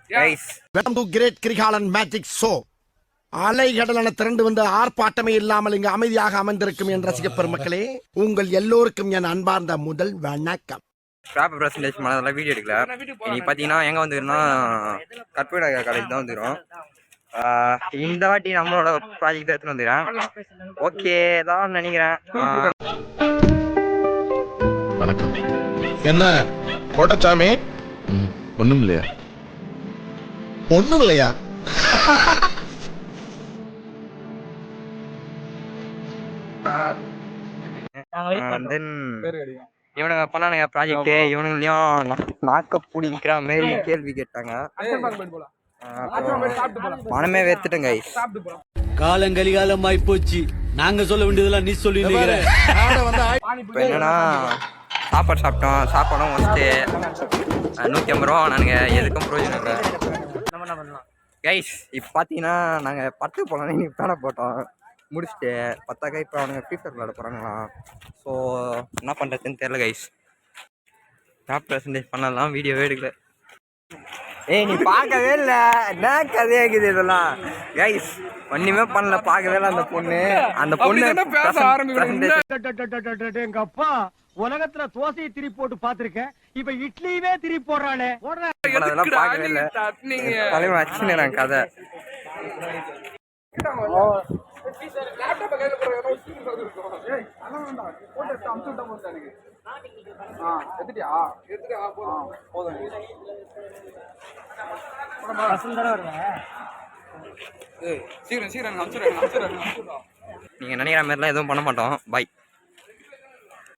Welcome to great Kirikalan magic show. அலைகடலான திரண்டு வந்து ஆர்ப்பாட்டமே இல்லாமல் இங்கு அமைதியாக அமர்ந்திருக்கும் என் ரசிக பெருமக்களே, உங்கள் எல்லோருக்கும் என் அன்பார்ந்த முதல் வணக்கம். பேப்பர் பிரசன்டேஷன் அதெல்லாம் வீடியோ எடுக்கல. இன்னைக்கு பார்த்தீங்கன்னா எங்கே வந்துருன்னா கற்பூர காலேஜ் தான் வந்துடும். இந்த வாட்டி நம்மளோட ப்ராஜெக்ட் தான் எடுத்துன்னு வந்துடுறேன். ஓகே தான் நினைக்கிறேன். வணக்கம். என்ன கோட்டச்சாமி? ஒண்ணும் இல்லையா? ஒண்ணும் இல்லையா? இவனுங்க பண்ணானுங்க ப்ராஜெக்ட். இவனுங்களையும் நாக்க பிடிக்கிற மாதிரி கேள்வி கேட்டாங்க. மனமே வெத்துட்டேங்க. காலங்கலிகாலம் ஆயிப்போச்சு. நாங்க சொல்ல வேண்டியதெல்லாம் நீ சொல்லி என்னன்னா சாப்பாடு சாப்பிட்டோம். சாப்பாடும் வந்துட்டு 150 ரூபா. நானுங்க எதுக்கும் பிரயோஜனம் இல்லை கைஸ். இப்போ பார்த்தீங்கன்னா நாங்கள் படத்துக்கு போகலான்னு இன்னைக்கு பேட போட்டோம். முடிச்சுட்டு பத்தாக்கா இப்போ அவனுங்க ஃப்ரீஃபயர் விளாட போகிறாங்களாம். ஸோ என்ன பண்ணுறதுன்னு தெரில கைஸ். டாப் ப்ரெசன்டேஜ் பண்ணலாம், வீடியோவே எடுக்கல. ஏய் நீ பார்க்கவே இல்லை, என்ன கதையாக இருக்குது இதெல்லாம் கைஸ். ஒன்றுமே பண்ணல, பார்க்கவே இல்லை அந்த பொண்ணு. அந்த பொண்ணு எங்க அப்பா உலகத்துல தோசையை திருப்பி போட்டு பாத்திருக்கேன், இப்ப இட்லியுமே திருப்பி போடுறானே. அதெல்லாம் பார்க்கவே இல்லை. தலைவன் அச்சுன்னு கதை. நீங்க நினைக்கிற மாதிரிலாம் எதுவும் பண்ண மாட்டோம். பாய்.